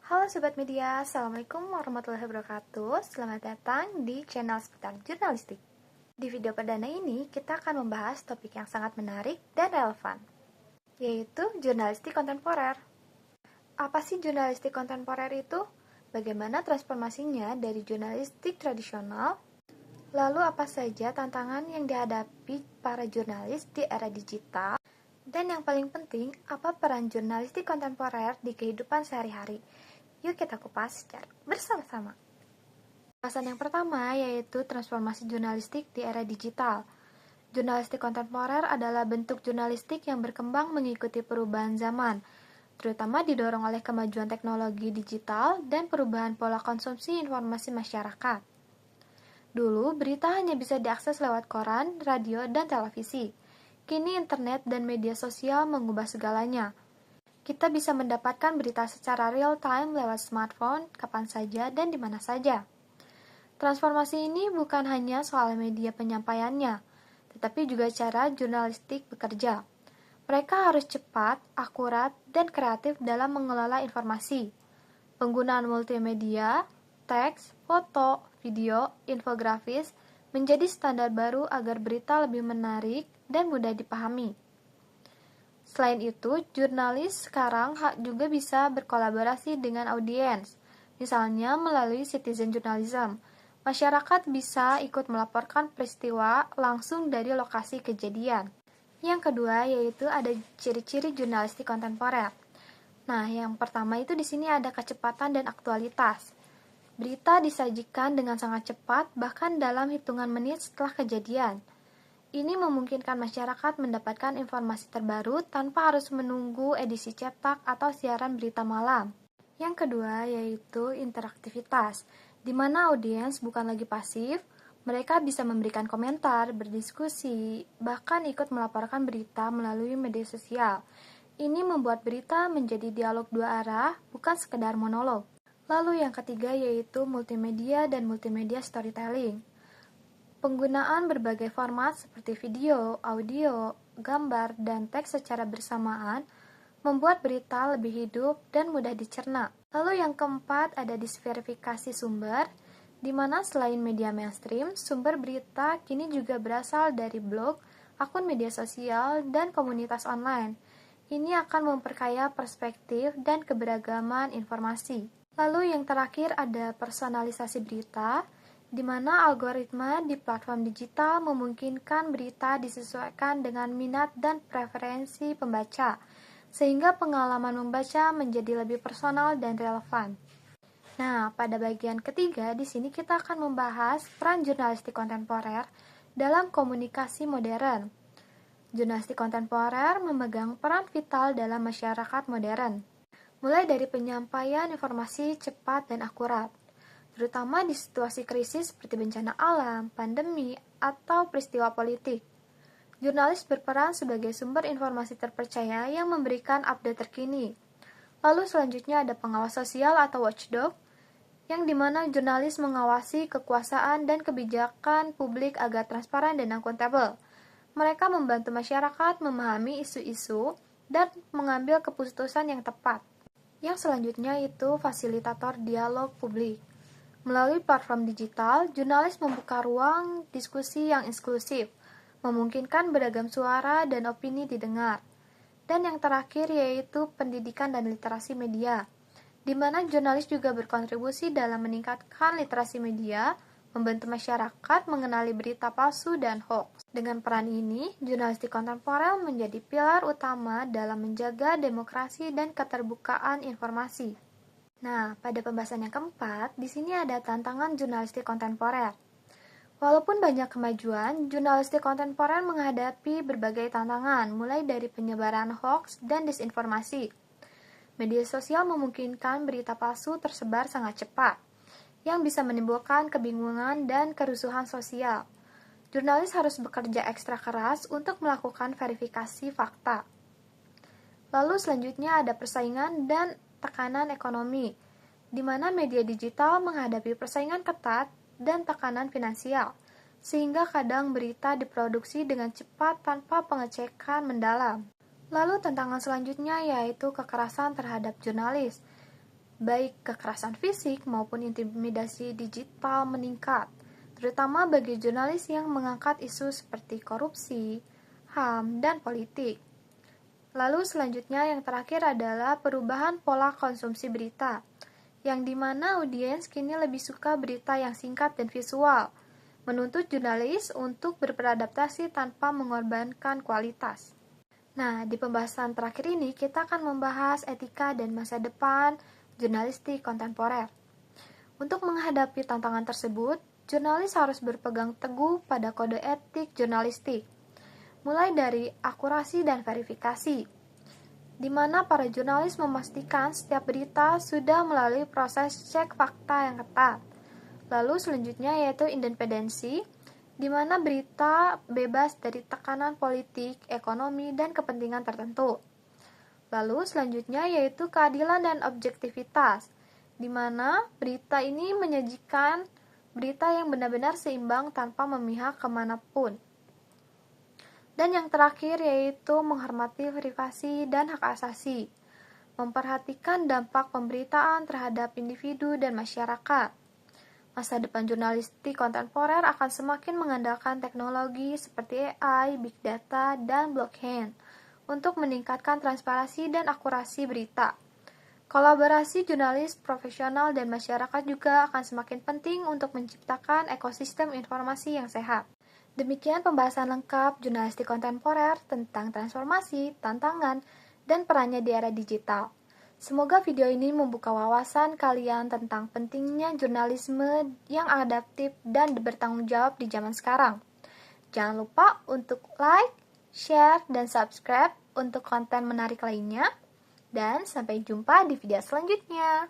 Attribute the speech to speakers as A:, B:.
A: Halo Sobat Media, Assalamualaikum warahmatullahi wabarakatuh. Selamat datang di channel seputar jurnalistik. Di video perdana ini, kita akan membahas topik yang sangat menarik dan relevan, yaitu jurnalistik kontemporer. Apa sih jurnalistik kontemporer itu? Bagaimana transformasinya dari jurnalistik tradisional? Lalu apa saja tantangan yang dihadapi para jurnalis di era digital? Dan yang paling penting, apa peran jurnalistik kontemporer di kehidupan sehari-hari? Yuk kita kupas secara bersama-sama. Bahasan yang pertama yaitu transformasi jurnalistik di era digital. Jurnalistik kontemporer adalah bentuk jurnalistik yang berkembang mengikuti perubahan zaman, terutama didorong oleh kemajuan teknologi digital dan perubahan pola konsumsi informasi masyarakat. Dulu, berita hanya bisa diakses lewat koran, radio, dan televisi. Kini internet dan media sosial mengubah segalanya. Kita bisa mendapatkan berita secara real-time lewat smartphone, kapan saja dan di mana saja. Transformasi ini bukan hanya soal media penyampaiannya, tetapi juga cara jurnalistik bekerja. Mereka harus cepat, akurat, dan kreatif dalam mengelola informasi. Penggunaan multimedia, teks, foto, video, infografis menjadi standar baru agar berita lebih menarik dan mudah dipahami. Selain itu, jurnalis sekarang juga bisa berkolaborasi dengan audiens, misalnya melalui citizen journalism. Masyarakat bisa ikut melaporkan peristiwa langsung dari lokasi kejadian. Yang kedua yaitu ada ciri-ciri jurnalistik kontemporer. Nah, yang pertama itu di sini ada kecepatan dan aktualitas. Berita disajikan dengan sangat cepat, bahkan dalam hitungan menit setelah kejadian. Ini memungkinkan masyarakat mendapatkan informasi terbaru tanpa harus menunggu edisi cetak atau siaran berita malam. Yang kedua yaitu interaktivitas, di mana audiens bukan lagi pasif, mereka bisa memberikan komentar, berdiskusi, bahkan ikut melaporkan berita melalui media sosial. Ini membuat berita menjadi dialog dua arah, bukan sekedar monolog. Lalu yang ketiga yaitu multimedia dan multimedia storytelling. Penggunaan berbagai format seperti video, audio, gambar, dan teks secara bersamaan membuat berita lebih hidup dan mudah dicerna. Lalu yang keempat ada disverifikasi sumber, di mana selain media mainstream, sumber berita kini juga berasal dari blog, akun media sosial, dan komunitas online. Ini akan memperkaya perspektif dan keberagaman informasi. Lalu yang terakhir ada personalisasi berita, di mana algoritma di platform digital memungkinkan berita disesuaikan dengan minat dan preferensi pembaca, sehingga pengalaman membaca menjadi lebih personal dan relevan. Nah, pada bagian ketiga, di sini kita akan membahas peran jurnalistik kontemporer dalam komunikasi modern. Jurnalistik kontemporer memegang peran vital dalam masyarakat modern, mulai dari penyampaian informasi cepat dan akurat, terutama di situasi krisis seperti bencana alam, pandemi, atau peristiwa politik. Jurnalis berperan sebagai sumber informasi terpercaya yang memberikan update terkini. Lalu selanjutnya ada pengawas sosial atau watchdog, yang dimana jurnalis mengawasi kekuasaan dan kebijakan publik agar transparan dan akuntabel. Mereka membantu masyarakat memahami isu-isu dan mengambil keputusan yang tepat. Yang selanjutnya itu fasilitator dialog publik. Melalui platform digital, jurnalis membuka ruang diskusi yang inklusif, memungkinkan beragam suara dan opini didengar. Dan yang terakhir yaitu pendidikan dan literasi media, di mana jurnalis juga berkontribusi dalam meningkatkan literasi media, membantu masyarakat mengenali berita palsu dan hoax. Dengan peran ini, jurnalistik kontemporer menjadi pilar utama dalam menjaga demokrasi dan keterbukaan informasi. Nah, pada pembahasan yang keempat, di sini ada tantangan jurnalistik kontemporer. Walaupun banyak kemajuan, jurnalistik kontemporer menghadapi berbagai tantangan, mulai dari penyebaran hoax dan disinformasi. Media sosial memungkinkan berita palsu tersebar sangat cepat, yang bisa menimbulkan kebingungan dan kerusuhan sosial. Jurnalis harus bekerja ekstra keras untuk melakukan verifikasi fakta. Lalu selanjutnya ada persaingan dan tekanan ekonomi, di mana media digital menghadapi persaingan ketat dan tekanan finansial, sehingga kadang berita diproduksi dengan cepat tanpa pengecekan mendalam. Lalu tantangan selanjutnya yaitu kekerasan terhadap jurnalis. baik kekerasan fisik maupun intimidasi digital meningkat, terutama bagi jurnalis yang mengangkat isu seperti korupsi, HAM, dan politik. Lalu selanjutnya yang terakhir adalah perubahan pola konsumsi berita, yang dimana audiens kini lebih suka berita yang singkat dan visual, menuntut jurnalis untuk beradaptasi tanpa mengorbankan kualitas. Nah, di pembahasan terakhir ini kita akan membahas etika dan masa depan jurnalistik kontemporer. Untuk menghadapi tantangan tersebut, jurnalis harus berpegang teguh pada kode etik jurnalistik, mulai dari akurasi dan verifikasi, di mana para jurnalis memastikan setiap berita sudah melalui proses cek fakta yang ketat. Lalu selanjutnya yaitu independensi, di mana berita bebas dari tekanan politik, ekonomi, dan kepentingan tertentu. Lalu selanjutnya yaitu keadilan dan objektivitas, di mana berita ini menyajikan berita yang benar-benar seimbang tanpa memihak kemanapun. Dan yang terakhir yaitu menghormati privasi dan hak asasi, memperhatikan dampak pemberitaan terhadap individu dan masyarakat. Masa depan jurnalistik kontemporer akan semakin mengandalkan teknologi seperti AI, Big Data, dan blockchain untuk meningkatkan transparansi dan akurasi berita. Kolaborasi jurnalis profesional dan masyarakat juga akan semakin penting untuk menciptakan ekosistem informasi yang sehat. Demikian pembahasan lengkap jurnalistik kontemporer tentang transformasi, tantangan, dan perannya di era digital. Semoga video ini membuka wawasan kalian tentang pentingnya jurnalisme yang adaptif dan bertanggung jawab di zaman sekarang. Jangan lupa untuk like, share, dan subscribe untuk konten menarik lainnya. Dan sampai jumpa di video selanjutnya.